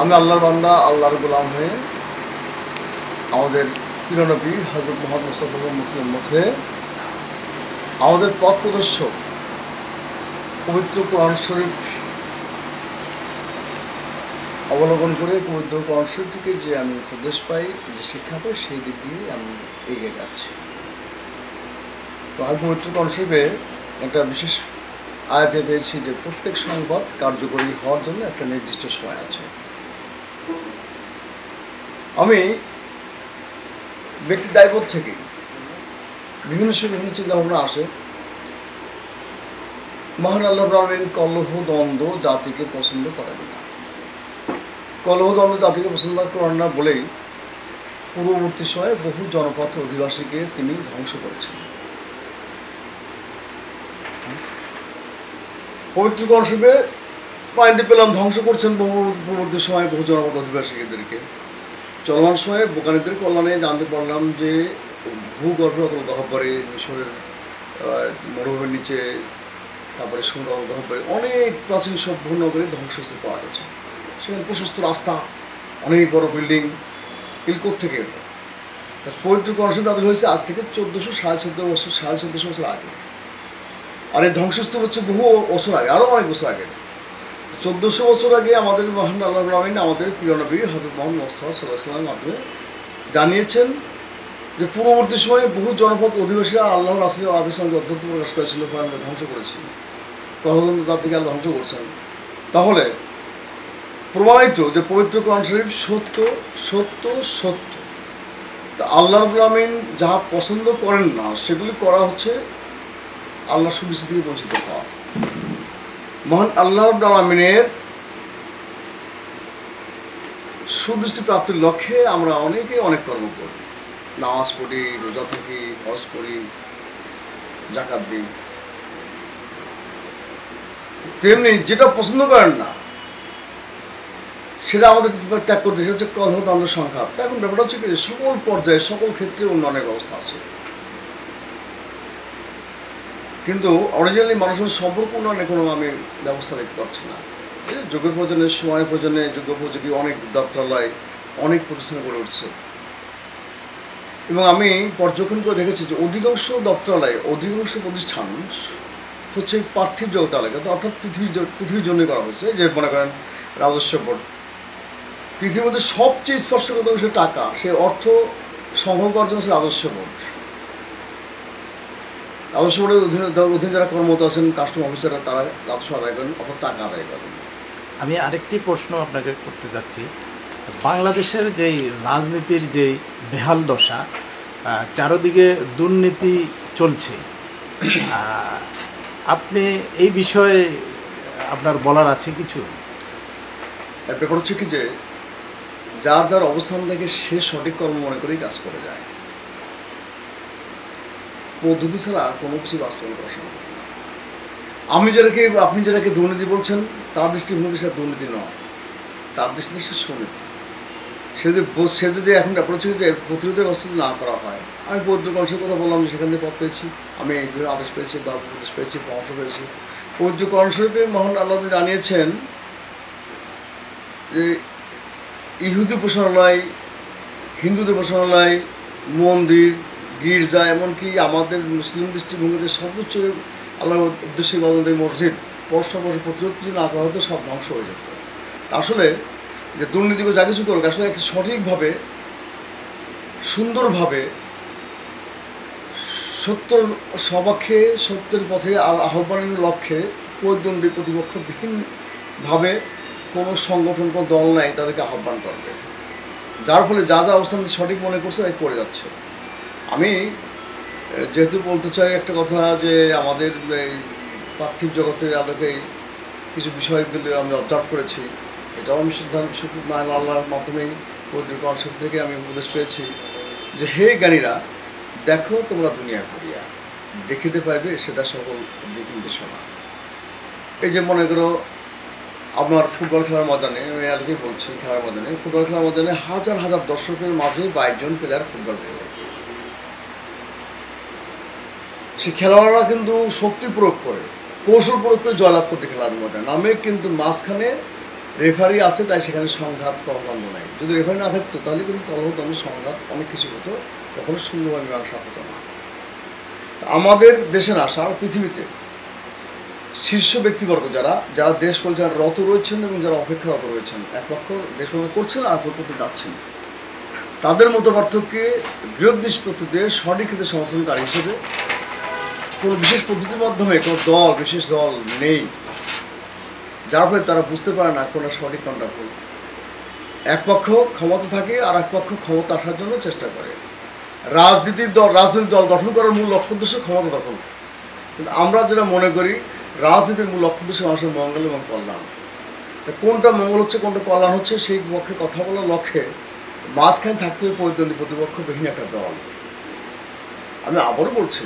আমি আল্লাহর বান্দা, আল্লাহর গোলাম হয়ে আমাদের প্রিয় নবী হযরত মুহাম্মদ সাল্লাল্লাহু আলাইহি ওয়াসাল্লামের মধ্যে আমাদের পথ প্রদর্শক পবিত্র কোরআন শরীফ অবলম্বন করে পবিত্র কোরআন শরীফ থেকে যে আমি উপদেশ পাই, যে শিক্ষা পাই, সেই দিক দিয়ে আমি এগিয়ে যাচ্ছি। তো আমি পবিত্র কোরআন শরীফে একটা বিশেষ আয়াতে পেয়েছি যে প্রত্যেক সংবাদ কার্যকরী হওয়ার জন্য একটা নির্দিষ্ট সময় আছে। আমি ব্যক্তির দায়বোধ থেকে বিভিন্ন সময় বিভিন্ন চিন্তাভাবনা আসে। মহান আল্লাহ রাব্বুল আলামিন কলহ দ্বন্দ্ব জাতিকে পছন্দ করেন না। কলহ দ্বন্দ্ব জাতিকে পছন্দ করেন না বলেই পূর্ববর্তী সময়ে বহু জনপথ অধিবাসীকে তিনি ধ্বংস করেছেন। পবিত্র কোরআন শরীফে পাইতে পেলাম ধ্বংস করছেন পূর্ববর্তী সময়ে বহু জনপথ অধিবাসীদেরকে। চলমান সময়ে বোকানীদের কল্যাণে জানতে পারলাম যে ভূগর্ভে অত গহ্বরে, মিশরের মরুভূমির নিচে, তারপরে সমুদ্র গহ্বরে অনেক প্রাচীন সভ্য নগরীর ধ্বংসস্তূপ পাওয়া গেছে। সেখানে প্রশস্ত রাস্তা, অনেক বড় বিল্ডিং, এগুলো থেকে এলো। পবিত্র কোরআন শরীফ নাযিল হয়েছে আজ থেকে 1414 বছর আগে। আর এই ধ্বংসস্তূপ হচ্ছে বহু বছর আগে, আরও অনেক বছর আগে। 1400 বছর আগে আমাদের মহান আল্লাহ রাব্বুল আলামিন আমাদের প্রিয় নবী হযরত মুহাম্মদ মুস্তাফা সাল্লাল্লাহু আলাইহি ওয়াসাল্লামের মাধ্যমে জানিয়েছেন যে পূর্ববর্তী সময়ে বহু জনপদ অধিবাসীরা আল্লাহর রাসূলের আদেশ অনুযায়ী অধ্যত্ত প্রকাশ করেছিল, আমরা ধ্বংস করেছি, কলহদ্বন্দ্ব জাতিকে আল্লাহ ধ্বংস করছেন। তাহলে প্রমাণিত যে পবিত্র কোরআন শরীফ সত্য সত্য সত্য। তা আল্লাহ রাব্বুল আলামিন যাহা পছন্দ করেন না সেগুলি করা হচ্ছে আল্লাহর সুদৃষ্টি থেকে বঞ্চিত হওয়া। মহান আল্লাহ রাব্বুল আলামিনের সুদৃষ্টি প্রাপ্তির লক্ষ্যে আমরা অনেকে অনেক কর্ম করি, নামাজ পড়ি, রোজা থাকি, হজ করি, যাকাত দিই। তেমনি যেটা পছন্দ করেন না সেটা আমাদের ত্যাগ করতে, সেটা হচ্ছে কলহ দ্বন্দ্ব সংঘাত। এখন ব্যাপারটা হচ্ছে কি, সকল পর্যায়ে সকল ক্ষেত্রে উন্নয়নের ব্যবস্থা আছে, কিন্তু অরিজিনালি মানুষের সম্পর্ক উন্নয়নে কোনো আমি ব্যবস্থা দেখতে পাচ্ছি না। যুগের প্রয়োজনে, সময়ের প্রয়োজনে যুগোপযোগী অনেক দপ্তরালয়, অনেক প্রতিষ্ঠান গড়ে উঠছে। এবং আমি পর্যবেক্ষণ করে দেখেছি যে অধিকাংশ দপ্তরালয়, অধিকাংশ প্রতিষ্ঠান হচ্ছে পার্থিব জগতালয়, অর্থাৎ পৃথিবীর জন্য করা হয়েছে। যে মনে করেন রাজস্ব বোর্ড, পৃথিবীর মধ্যে সবচেয়ে স্পর্শকাতর বিষয় টাকা, সেই অর্থ সংগ্রহ করার জন্য রাজস্ব বোর্ড। রাজস্ব বোর্ডের অধীনে যারা কর্মরত আছেন, কাস্টম অফিসাররা, তারা রাজস্ব আদায় করেন, অর্থাৎ টাকা আদায় করেন। আমি আরেকটি প্রশ্ন আপনাকে করতে যাচ্ছি। বাংলাদেশের যেই রাজনীতির যেই বেহাল দশা, চারদিকে দুর্নীতি চলছে, আপনি এই বিষয়ে আপনার বলার আছে কিছু? ব্যাপার হচ্ছে কি যে যার যার অবস্থান থেকে সে সঠিক কর্ম মনে করেই কাজ করে যায়। পদ্ধতি ছাড়া কোনো কিছু বাস্তবায়ন করা সম্ভব না। আপনি যেটাকে দুর্নীতি বলছেন, তার দৃষ্টিভঙ্গি সে দুর্নীতি নয়, তার দৃষ্টিতে সে সুনীতি। সে যদি এখন অ্যাপ্রোচ যে প্রতিরোধের ব্যবস্থা না করা হয়, আমি পবিত্র কোরআন শরীফের কথা বললাম যে সেখান থেকে পথ পেয়েছি, আমি এইভাবে আদেশ পেয়েছি বা উপদেশ পেয়েছি, পরামর্শ পেয়েছি। পবিত্র কোরআন শরীফে মহান আল্লাহ জানিয়েছেন যে ইহুদি উপাসনালয়, হিন্দুদের উপাসনালয়, মন্দির, গির্জা, এমনকি আমাদের মুসলিম দৃষ্টিভঙ্গিতে সর্বোচ্চ আল্লাহর উদ্দেশ্যে বাংলাদেশ মসজিদ পরস্পর প্রতিরোধ কিছু না করা হতো, সব ধ্বংস হয়ে যেত। আসলে যে দুর্নীতিকে যা কিছু করুক, আসলে একটা সঠিকভাবে, সুন্দরভাবে, সত্যর সপক্ষে, সত্যের পথে আহ্বানের লক্ষ্যে প্রতিদ্বন্দ্বী প্রতিপক্ষবিহীনভাবে কোনো সংগঠন, কোনো দল নাই তাদেরকে আহ্বান করবে, যার ফলে যা যা অবস্থান সঠিক মনে করছে তাই করে যাচ্ছে। আমি যেহেতু বলতে চাই একটা কথা যে আমাদের এই পার্থিব জগতের আলোকে কিছু বিষয়গুলো আমি অবজার্ভ করেছি, এটাও আমি সিদ্ধান্ত আল্লাহর মাধ্যমেই পবিত্র কোরআন শরীফ থেকে আমি উপদেশ পেয়েছি যে হে জ্ঞানীরা, দেখো তোমরা দুনিয়া করিয়া দেখিতে পাইবে সেটা সকল দিক নির্দেশনা। এই যে মনে করো আপনার ফুটবল খেলার ময়দানে, আমি আজকেই বলছি, খেলার ময়দানে, ফুটবল খেলার ময়দানে হাজার হাজার দর্শকের মাঝে 22 জন প্লেয়ার ফুটবল খেলে। সে খেলোয়াড়রা কিন্তু শক্তি প্রয়োগ করে, কৌশল প্রয়োগ করে জয়লাভ করতে খেলার ময়দানে নামে, কিন্তু মাঝখানে রেফারি আছে তাই সেখানে সংঘাত কলহদ্বন্দ্ব নাই। যদি রেফারি না থাকতো তাহলে কিন্তু কলহদ্বন্দ্ব সংঘাত অনেক কিছু হতো, কখনো সুন্দরভাবে মীমাংসা হতো না। আমাদের দেশে না সারা পৃথিবীতে শীর্ষ ব্যক্তিবর্গ যারা যারা দেশ পরিচালনায় রত রয়েছেন এবং যারা অপেক্ষারত রয়েছেন, এক পক্ষ দেশ পরিচালনা করছেন আর পক্ষ করতে যাচ্ছেন, তাদের মতো পার্থক্যে বৃহৎ নিষ্পত্তিতে সঠিক ক্ষেত্রে সমর্থনকারী হিসেবে কোনো বিশেষ পদ্ধতির মাধ্যমে কোনো দল বিশেষ দল নেই, যার ফলে তারা বুঝতে পারে না কোনটা সঠিক কোনটা ভুল। এক পক্ষ ক্ষমতা থাকে আর এক পক্ষ ক্ষমতা আসার জন্য চেষ্টা করে। রাজনৈতিক দল গঠন করার মূল লক্ষ্য উদ্দেশ্য ক্ষমতা দখল, কিন্তু আমরা যেটা মনে করি রাজনীতির মূল লক্ষ্য উদ্দেশ্য মানুষের মঙ্গল এবং কল্যাণ। কোনটা মঙ্গল হচ্ছে কোনটা কল্যাণ হচ্ছে সেই পক্ষে কথা বলার লক্ষ্যে মাঝখানে থাকতে হবে প্রতিদ্বন্দ্বী প্রতিপক্ষবিহীন একটা দল। আমি আবারও বলছি,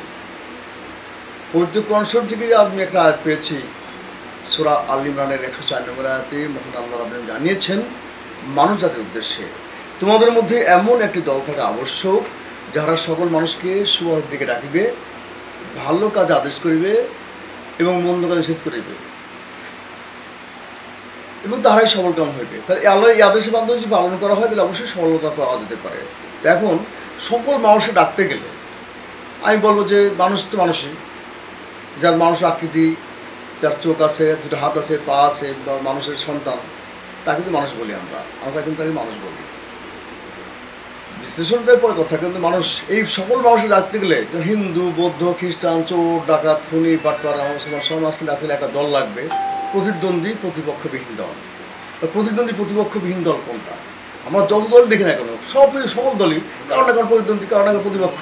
পবিত্র কোরআন শরীফ থেকে আমি একটা আয়াত পেয়েছি, সূরা আল ইমরানের 104 নম্বর আয়াতে মহান আল্লাহ রাব্বুল জানিয়েছেন মানব জাতির উদ্দেশ্যে, তোমাদের মধ্যে এমন একটি দল থাকা আবশ্যক যারা সকল মানুষকে সুপথের দিকে ডাকিবে, ভালো কাজ আদেশ করিবে এবং মন্দ কাজ নিষেধ করিবে, এবং তাহারাই সবলকাম হইবে। তাহলে আল্লাহর এই আদেশের মাধ্যমে যদি পালন করা হয় তাহলে অবশ্যই সফলতা পাওয়া যেতে পারে। এখন সকল মানুষকে ডাকতে গেলে আমি বলবো যে মানুষ তো মানুষই, যার মানুষের আকৃতি, যার চোখ আছে, দুটো হাত আছে, পা আছে, বা মানুষের সন্তান, তাকে কিন্তু মানুষ বলি আমরা কিন্তু তাকে মানুষ বলি। বিশ্লেষণটাই পরে কথা, কিন্তু মানুষ এই সকল মানুষের ডাকতে গেলে হিন্দু, বৌদ্ধ, খ্রিস্টান, চোর, ডাকাত, খুনি, বাটপাড়া, মুসলমান সব মানুষকে ডাকতে গেলে একটা দল লাগবে, প্রতিদ্বন্দ্বী প্রতিপক্ষবিহীন দল। প্রতিদ্বন্দ্বী প্রতিপক্ষবিহীন দল কোনটা? আমরা যত দল দেখি না কেন সকল দলই কারণ না কারণ প্রতিদ্বন্দ্বী, কারণ না প্রতিপক্ষ।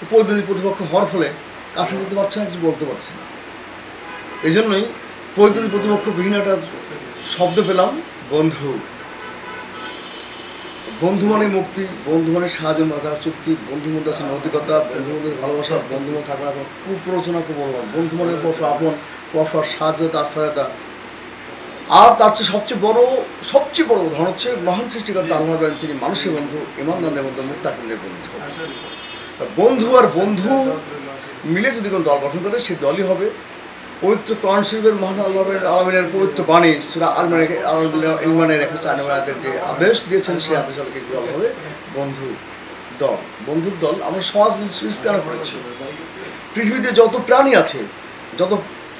প্রতিদ্বন্দ্বী প্রতিপক্ষ হওয়ার ফলে কাছে যেতে পারছে না, কিছু বলতে পারছে না। এই জন্যই প্রতিদ্বন্দ্বী প্রতিপক্ষবিহীন একটা শব্দ পেলাম, বন্ধু। বন্ধু মানে মুক্তি, বন্ধু মানে সাহায্য মাথা চুক্তি, বন্ধু মধ্যে আছে নৈতিকতা, বন্ধু মধ্যে ভালোবাসা, বন্ধু মধ্যে থাকা কুপ্ররোচনা বললাম, বন্ধু মানে পরস্পর আপন, পরস্পর সাহায্য, আশ্রয়তা। আর তার চেয়ে সবচেয়ে বড় উদাহরণ হচ্ছে মহান সৃষ্টিকর্তা আল্লাহ রাব্বুল, তিনি মানুষের বন্ধু, ইমানদারদের বন্ধু, মুত্তাকিনদের বন্ধু। বন্ধু আর বন্ধু মিলে যদি কোনো দল গঠন করে সেই দলই হবে পবিত্র কোরআন শরীফের মহান আল্লাহ আলমিনের পবিত্র বাণী সূরা আল ইমরানের 104 নম্বর আয়াতে যে আদেশ দিয়েছেন সেই আদেশ আলোকে দল হবে বন্ধু দল। বন্ধুর দল আমরা সমাজ সৃষ্টি করেছি। পৃথিবীতে যত প্রাণী আছে, যত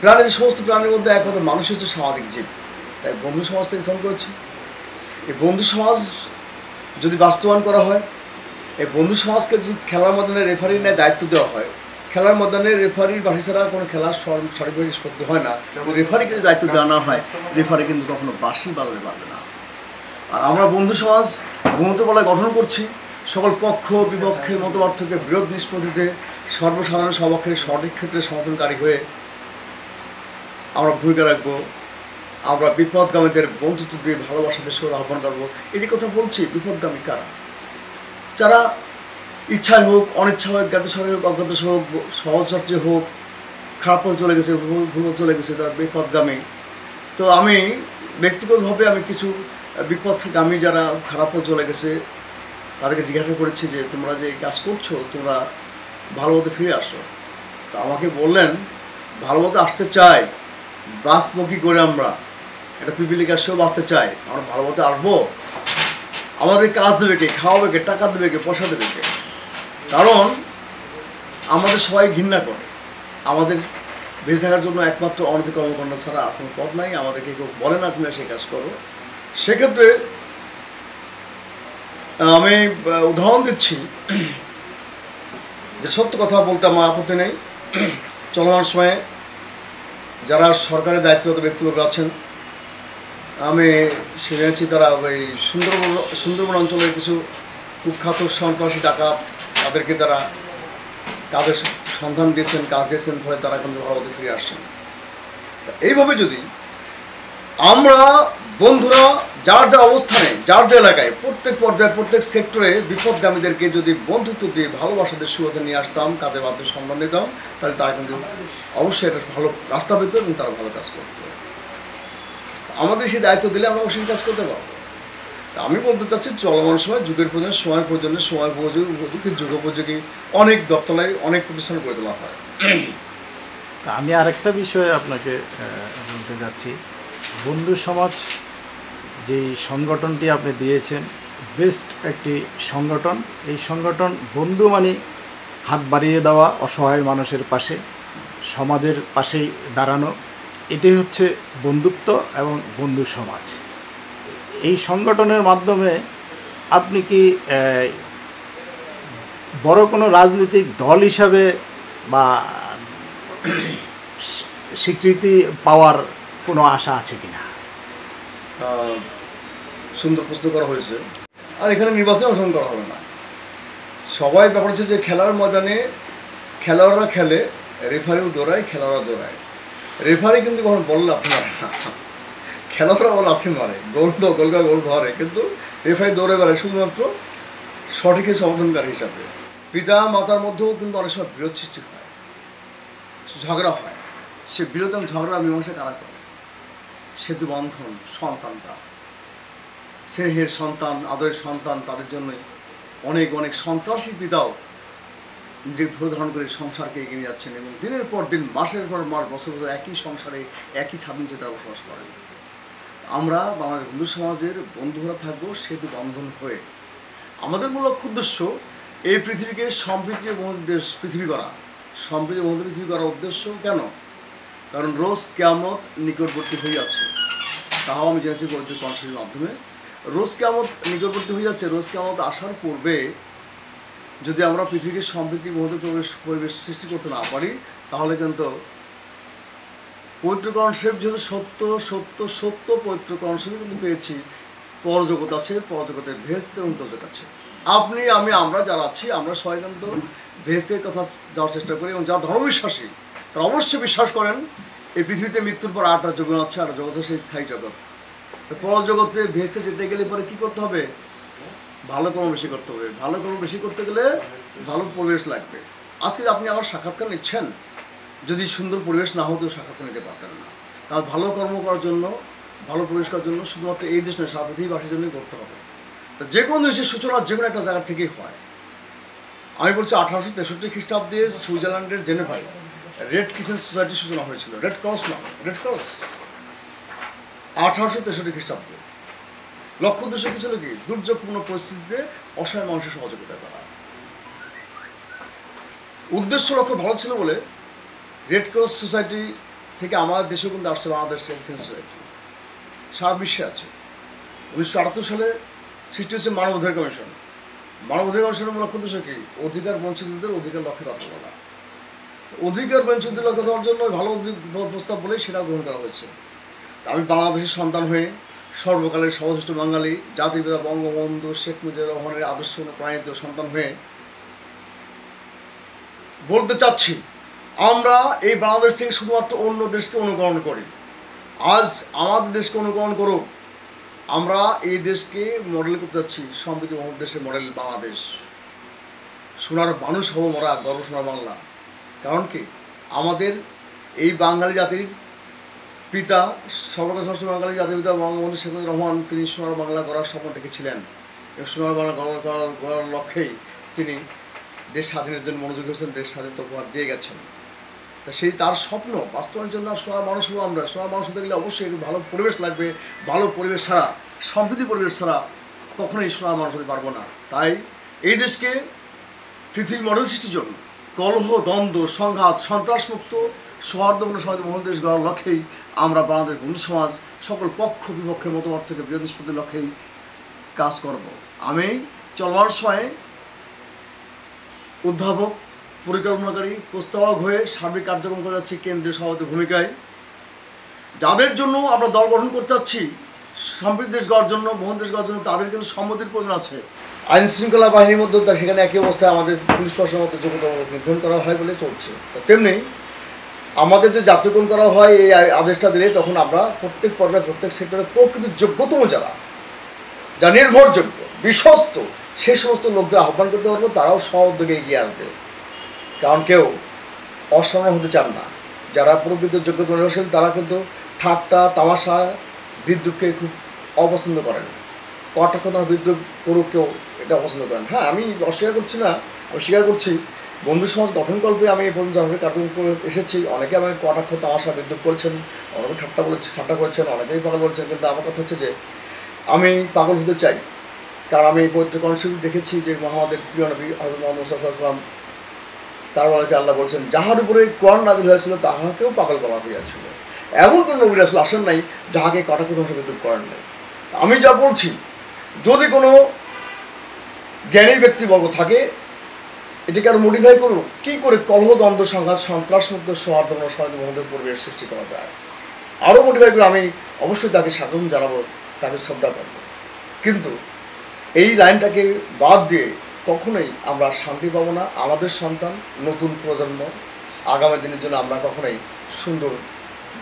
প্রাণী, সমস্ত প্রাণীর মধ্যে একমাত্র মানুষ হচ্ছে সামাজিক জীব, তাই বন্ধু সমাজ থেকে স্থাপন করেছি। এই বন্ধু সমাজ যদি বাস্তবায়ন করা হয়, এই বন্ধু সমাজকে যদি খেলার ময়দানে রেফারির ন্যায় দায়িত্ব দেওয়া হয়, খেলার ময়দানে রেফারির বাসি ছাড়া কোনো খেলার সঠিকভাবে নিষ্পত্তি হয় না, রেফারিকে যদি দায়িত্ব দেওয়া না হয়, রেফারি কিন্তু কখনো বাসি বাজাতে পারবে না। আর আমরা বন্ধু সমাজ বন্ধুত্ববলয় গঠন করছি, সকল পক্ষ বিপক্ষের মত পার্থক্যে বিরোধ নিষ্পত্তিতে সর্বসাধারণ সপক্ষে সঠিক ক্ষেত্রে সমর্থনকারী হয়ে আমরা ভূমিকা রাখবো। আমরা বিপদগামীদের বন্ধুত্ব দিয়ে ভালোবাসাদের সঙ্গে আহ্বান করবো। এই যে কথা বলছি, বিপদগামী কারা? যারা ইচ্ছায় হোক, অনিচ্ছা হোক, জ্ঞাতসারে হোক, অজ্ঞাতসারে হোক, সহচর্যে হোক, খারাপ পথে চলে গেছে, ভুল চলে গেছে, তারা বিপদগামী। তো আমি ব্যক্তিগতভাবে আমি কিছু বিপদগামী যারা খারাপ পথে চলে গেছে তাদেরকে জিজ্ঞাসা করেছি যে তোমরা যে এই কাজ করছো, তোমরা ভালো মতো ফিরে আসো। তো আমাকে বললেন ভালো মতো আসতে চাই, বাঁচবো কী করে? আমরা একটা পিপিলিক আসেও বাঁচতে চাই, আমরা ভালো মতো আসবো? আমাদের কাজ দেবে কে, খাওয়াবে কে, টাকা দেবে কে, পয়সা দেবে কে? কারণ আমাদের সবাই ঘৃণা করে, আমাদের বেঁচে থাকার জন্য একমাত্র অনৈতিক কর্মকাণ্ড ছাড়া কোনো পথ নাই। আমাদেরকে কেউ বলে না তুমি সেই কাজ করো। সেক্ষেত্রে আমি উদাহরণ দিচ্ছি যে সত্য কথা বলতে আমার আপত্তি নেই। চলমান সময়ে যারা সরকারের দায়িত্বরত ব্যক্তিবর্গ আছেন, আমি শুনেছি তারা ওই সুন্দরবন অঞ্চলের কিছু কুখ্যাত সন্ত্রাসী ডাকাত, তাদেরকে তারা কাজের সন্ধান দিয়েছেন, কাজ দিয়েছেন, ফলে তারা কিন্তু ভারতে ফিরে আসছেন। এইভাবে যদি আমরা বন্ধুরা যার যার অবস্থানে, যার যে এলাকায়, প্রত্যেক পর্যায়ে, প্রত্যেক সেক্টরে বিপদগামীদেরকে যদি বন্ধুত্ব দিয়ে ভালোবাসাদের সুবিধা নিয়ে আসতাম, কাজের মাধ্যমে সম্মান দিতাম, তাহলে তারা কিন্তু অবশ্যই একটা ভালো রাস্তা পেত এবং তারা ভালো কাজ করত। আমাদের সেই দায়িত্ব দিলে আমরা অবশ্যই কাজ করতে পারবো। আমি বলতে চাচ্ছি চলমান সময় যুগের প্রয়োজনে, সময় উপযোগী, যুগোপযোগী অনেক দপ্তরায় অনেক প্রতিষ্ঠান গড়ে তোলা হয়। আমি আরেকটা বিষয়ে আপনাকে বলতে যাচ্ছি, বন্ধু সমাজ যেই সংগঠনটি আপনি দিয়েছেন বেস্ট একটি সংগঠন। এই সংগঠন বন্ধু মানে হাত বাড়িয়ে দেওয়া, অসহায় মানুষের পাশে, সমাজের পাশেই দাঁড়ানো, এটাই হচ্ছে বন্ধুত্ব এবং বন্ধু সমাজ। এই সংগঠনের মাধ্যমে আপনি কি বড় কোনো রাজনৈতিক দল হিসাবে বা স্বীকৃতি পাওয়ার কোনো আশা আছে কিনা? সুন্দর প্রশ্ন করা হয়েছে। আর এখানে নির্বাচনে অংশগ্রহণ করা হবে না। সবাই ব্যাপার হচ্ছে যে খেলার ময়দানে খেলোয়াড়রা খেলে, রেফারিও দৌড়ায়, খেলোয়াড়রা দৌড়ায়। রেফারি কিন্তু কখন বল লাথি মারে না, খেলোয়াড়রা বল লাথি মারে, গোল গোল ধরে, কিন্তু রেফারি দৌড়ে বেড়ায় শুধুমাত্র সঠিকের সমর্থনকারী হিসাবে। পিতা মাতার মধ্যেও কিন্তু অনেক সময় বিরোধ সৃষ্টি হয়, ঝগড়া হয়। সে বিরোধ এবং ঝগড়া মীমাংসা কারা করে? সেতু বন্ধন সন্তানরা, স্নেহের সন্তান, আদরের সন্তান, তাদের জন্য অনেক অনেক সন্ত্রাসী পিতাও নিজেকে ধৈর্য ধারণ করে সংসারকে এগিয়ে নিয়ে যাচ্ছেন এবং দিনের পর দিন, মাসের পর মাস, বছর বছর একই সংসারে একই ছাদ নিচে তারা বসবাস করেন। আমরা বাংলাদেশ বন্ধু সমাজের বন্ধুরা থাকবো সেতু বন্ধন হয়ে। আমাদের মূল লক্ষ্য উদ্দেশ্য এই পৃথিবীকে সম্প্রীতি এবং পৃথিবী করা, সম্প্রীতি এবং পৃথিবী করার উদ্দেশ্য কেন? কারণ রোজ কিয়ামত নিকটবর্তী হয়ে যাচ্ছে। তাও আমি জেনেছি পবিত্র কনসেপ্টের মাধ্যমে রোজ কিয়ামত নিকটবর্তী হয়ে যাচ্ছে। রোজ কিয়ামত আসার পূর্বে যদি আমরা পৃথিবীকে সম্প্রীতি মহতে পরিবেশ সৃষ্টি করতে না পারি, তাহলে কিন্তু পবিত্র কনসেপ্ট যেহেতু সত্য সত্য সত্য, পবিত্র কনসেপ্ট কিন্তু পেয়েছি পরজগৎ আছে, পরজগতের ভেস্ত এবং দোজক আছে। আপনি আমি আমরা যারা আছি, আমরা সবাই কিন্তু ভেস্তের কথা যাওয়ার চেষ্টা করি এবং যারা ধর্মবিশ্বাসী তারা অবশ্যই বিশ্বাস করেন এই পৃথিবীতে মৃত্যুর পর 8টা জগৎ আছে, 8টা জগৎ হচ্ছে স্থায়ী জগৎ। তো পরজগতে ভেস্তে যেতে গেলে পরে কী করতে হবে? ভালো কর্ম বেশি করতে হবে। ভালো কর্ম বেশি করতে গেলে ভালো পরিবেশ লাগবে। আজকে আপনি আমার সাক্ষাৎকার নিচ্ছেন, যদি সুন্দর পরিবেশ না হতেও সাক্ষাৎকার নিতে পারতেন না। তার ভালো কর্ম করার জন্য, ভালো পরিবেশ করার জন্য শুধুমাত্র এই দেশ নয়, সারা পৃথিবীবাসীর জন্যই করতে হবে। তা যে কোনো দেশের সূচনা যে কোনো একটা জায়গা থেকেই হয়। আমি বলছি 1863 খ্রিস্টাব্দে সুইজারল্যান্ডের জেনেভায় রেড ক্রিসেন্ট সোসাইটির সূচনা হয়েছিল। রেড ক্রস নাম, রেড ক্রস 1863 খ্রিস্টাব্দে। লক্ষ্য উদ্দেশ্য কি ছিল? কি দুর্যোগপূর্ণ পরিস্থিতিতে অসহায় মানুষের সহযোগিতা করা। উদ্দেশ্য লক্ষ্য ভালো ছিল বলে রেড ক্রস সোসাইটি থেকে আমাদের দেশেও কিন্তু আসছে বাংলাদেশ রেড ক্রিসেন্ট সোসাইটি, সারা বিশ্বে আছে। 1978 সালে সৃষ্টি হচ্ছে মানবাধিকার কমিশন। মানবাধিকার কমিশনের লক্ষ্য উদ্দেশ্য কি? অধিকার বঞ্চিতদের অধিকার লক্ষ্যে কথা বলা। অধিকার বঞ্চিতদের লক্ষ্য দেওয়ার জন্য ভালো প্রস্তাব বলে সেটা গ্রহণ করা হয়েছে। আমি বাংলাদেশের সন্তান হয়ে সর্বকালের সর্বশ্রেষ্ঠ বাঙালি জাতির পিতা বঙ্গবন্ধু শেখ মুজিবুর রহমানের আদর্শ অনুপ্রাণিত সন্তান হয়ে বলতে চাচ্ছি, আমরা এই বাংলাদেশ থেকে শুধুমাত্র অন্য দেশকে অনুকরণ করি। আজ আমাদের দেশকে অনুকরণ করুক। আমরা এই দেশকে মডেল করতে যাচ্ছি, সম্প্রীতি দেশের মডেল বাংলাদেশ। সোনার মানুষ হবো মোরা, গর্ব সোনার বাংলা। কারণ কি? আমাদের এই বাঙালি জাতির পিতা, সর্বকাল সর্বশ্রেষ্ঠ বাঙালি জাতির পিতা বঙ্গবন্ধু শেখ মুজিবুর রহমান, তিনি সোনার বাংলা গড়ার স্বপ্ন দেখেছিলেন এবং সোনার বাংলা গড়ার লক্ষ্যেই তিনি দেশ স্বাধীনের জন্য মনোযোগী হয়েছেন, দেশ স্বাধীনতা উপহার দিয়ে গেছেন। তা সেই তার স্বপ্ন বাস্তবায়নের জন্য সোনার মানুষ হবো আমরা। সোনার মানুষ হতে গেলে অবশ্যই একটু ভালো পরিবেশ লাগবে। ভালো পরিবেশ ছাড়া, সম্প্রীতি পরিবেশ ছাড়া কখনোই সোনার মানুষ হতে পারবো না। তাই এই দেশকে পৃথিবী মডেল সৃষ্টির জন্য কলহ, দ্বন্দ্ব, সংঘাত, সন্ত্রাসমুক্ত সৌহার্দ্যপূর্ণ সমাজ মহল দেশ গড়ার লক্ষ্যেই আমরা বাংলাদেশ বন্ধু সমাজ সকল পক্ষ বিপক্ষের মতামত থেকে বিরোধ নিষ্পত্তির লক্ষ্যেই কাজ করব। আমি চলমান সময়ে উদ্ভাবক, পরিকল্পনাকারী, প্রস্তাবক হয়ে সার্বিক কার্যক্রম করে যাচ্ছি কেন্দ্রীয় সভাপতির ভূমিকায়। যাদের জন্য আমরা দল গঠন করতে চাচ্ছি সমৃদ্ধ দেশ গড়ার জন্য, মোহন দেশ গড়ার জন্য, তাদের কিন্তু সম্মতির প্রয়োজন আছে। আইন শৃঙ্খলা বাহিনীর মধ্যে সেখানে একই অবস্থায় আমাদের পুলিশ প্রশাসনের মধ্যে যোগ্যতা নির্ধারণ করা হয় বলে চলছে। তো তেমনি আমাদের যে জাতীয়করণ করা হয় এই আদেশটা দিলে তখন আমরা প্রত্যেক পর্যায়ে প্রত্যেক সেক্টরে প্রকৃত যোগ্যতম যা নির্ভরযোগ্য, বিশ্বস্ত, সেই সমস্ত লোকদের আহ্বান করতে পারবো। তারাও স্ব-উদ্যোগে এগিয়ে আসবে। কারণ কেউ অসম্মান হতে চান না। যারা প্রকৃত যোগ্যতা নির্ভরশীল তারা কিন্তু ঠাট্টা, তামাশা, বিদ্রুপকে খুব অপছন্দ করেন। কটাক্ষতা বিদ্রুপ করুক কেউ, এটা অপছন্দ করেন। হ্যাঁ, আমি অস্বীকার করছি না, আমি স্বীকার করছি বন্ধু সমাজ গঠনকল্পে আমি এই পর্যন্ত যখন কার্যক্রম করে এসেছি, অনেকে আমাকে কটাক্ষ, তামাশা, বিদ্রুপ করেছেন, অনেকে ঠাট্টা করেছেন, অনেকেই পাগল বলছেন। কিন্তু আমার কথা হচ্ছে যে আমি পাগল হতে চাই, কারণ আমি পবিত্র কনসেপ্ট দেখেছি যে মোহাম্মদের প্রিয় নবী হযরত মুহাম্মদ সাল্লাল্লাহু আলাইহি ওয়াসাল্লাম তার বলে আল্লাহ বলছেন যাহার উপরে কোরআন নাযিল হয়েছিল তাহাকেও পাগল বলা হইয়াছিল। এমন কোনো নবী রাসূল আসেন নাই যাহাকে কটাক্ষ ধ্বংস করেন নাই। আমি যা বলছি, যদি কোনো জ্ঞানী ব্যক্তিবর্গ থাকে এটাকে আরো মডিফাই করুক, কী করে কলহ, দ্বন্দ্ব, সংঘাত, সন্ত্রাস মুক্ত সৌহার্দ্য সমাজের পরিবেশ সৃষ্টি করা যায়, আরও মডিফাই করে আমি অবশ্যই তাকে স্বাগত জানাবো, তাকে শ্রদ্ধা করবো। কিন্তু এই লাইনটাকে বাদ দিয়ে কখনোই আমরা শান্তি পাবো না। আমাদের সন্তান, নতুন প্রজন্ম, আগামী দিনের জন্য আমরা কখনোই সুন্দর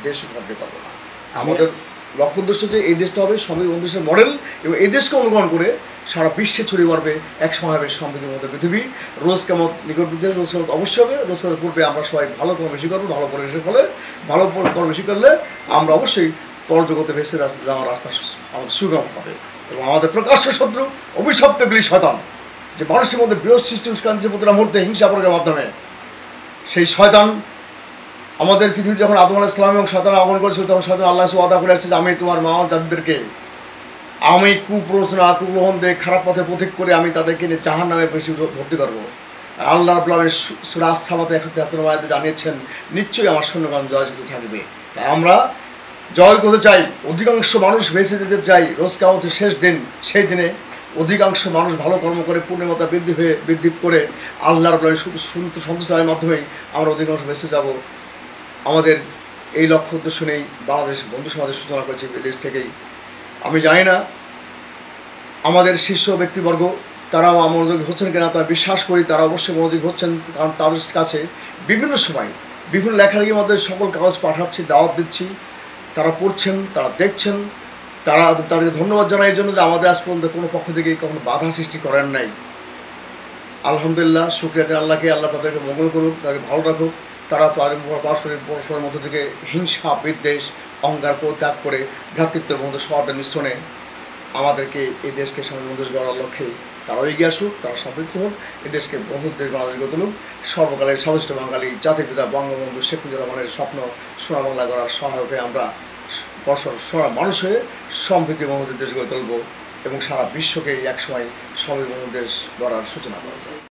দেশ উপহার দিতে পারবো না। আমাদের লক্ষ্য উদ্দেশ্য যে এই দেশটা হবে সমৃদ্ধ দেশের মডেল, এবং এই দেশকে অনুকরণ করে সারা বিশ্বে ছড়িয়ে পড়বে এক সময় হবে সমৃদ্ধির মধ্যে পৃথিবী। রোজ কেমন নিকটবর্তী, রোজ কেমন অবশ্যই হবে। রোজ কেমন পূর্বে আমরা সবাই ভালো কর্ম বেশি করবো, ভালো পরিবেশের ফলে ভালো কর্ম বেশি করলে আমরা অবশ্যই পরজগতে ভেসে যাওয়ার রাস্তা আমাদের সুগম হবে। এবং আমাদের প্রকাশ্য শত্রু অভিশপ্ত ইবলীস শয়তান, যে মানুষের মধ্যে বিরোধ সৃষ্টি উস্কানির প্রতিটা মুহূর্তে হিংসা প্রয়োগের মাধ্যমে, সেই শয়তান আমাদের পৃথিবীতে যখন আদম আলাইহিস সালাম এবং শয়তান আগমন করেছিল তখন শয়তান আল্লাহ ওয়াদা করে আসছে যে আমি তোমার মা জাতিদেরকে আমি কুপ্ররোচনা, কুগ্রহণ দিয়ে খারাপ পথে পথিক করে আমি তাদেরকে নিয়ে জাহান্নামে বেশি ভর্তি করবো। আর আল্লাহ রাব্বুল আলামিন সূরা আস-সামাতে 173 আয়াতে জানিয়েছেন নিশ্চয়ই আমার সৈন্যগণ জয়যুক্ত থাকবে। তাই আমরা জয় করতে চাই, অধিকাংশ মানুষ বেঁচে যেতে চাই। রোজ কিয়ামতের শেষ দিন, সেই দিনে অধিকাংশ মানুষ ভালো কর্ম করে পূর্ণমতা বৃদ্ধি করে আল্লাহ রাব্বুল আলামিন শুধু সন্তুষ্ট হওয়ার মাধ্যমেই আমরা অধিকাংশ বেঁচে যাব। আমাদের এই লক্ষ্য উদ্দেশ্য নেই বাংলাদেশ বন্ধু সমাজের সূচনা করেছে বিদেশ থেকেই। আমি জানি না আমাদের শীর্ষ ব্যক্তিবর্গ তারাও মনোযোগী হচ্ছেন কিনা, তারা বিশ্বাস করি তারা অবশ্যই মনোযোগী হচ্ছেন, কারণ তাদের কাছে বিভিন্ন সময় বিভিন্ন লেখালেখির মধ্যে সকল কাগজ পাঠাচ্ছি, দাওয়াত দিচ্ছি, তারা পড়ছেন, তারা দেখছেন, তাদেরকে ধন্যবাদ জানাই এই জন্য যে আমাদের আজ পর্যন্ত কোনো পক্ষ থেকে কখনো বাধা সৃষ্টি করেন নাই। আলহামদুলিল্লাহ, শুকরিয়া দেন আল্লাহকে। আল্লাহ তাদেরকে মঙ্গল করুক, তাদেরকে ভালো রাখুক। তারা তাদের পরস্পরের মধ্যে থেকে হিংসা, বিদ্বেষ, অহংকার ত্যাগ করে ভ্রাতৃত্বের মধ্যে সবার মিশ্রণে আমাদেরকে এই দেশকে সমৃদ্ধ দেশ গড়ার লক্ষ্যে তারা এগিয়ে আসুক, তারা সমৃদ্ধ হোক, এই দেশকে বন্ধুর দেশ বাংলাদেশ গড়ে তুলুক। সর্বকালের সর্বশ্রেষ্ঠ বাঙালি জাতির পিতা বঙ্গবন্ধু শেখ মুজিবুর রহমানের স্বপ্ন সোনা বাংলা গড়ার সহায়ক হয়ে আমরা সোনা মানুষ হয়ে সমৃদ্ধি বন্ধুদের দেশ গড়ে তুলব এবং সারা বিশ্বকে একসময় সমৃদ্ধ দেশ গড়ার সূচনা করব।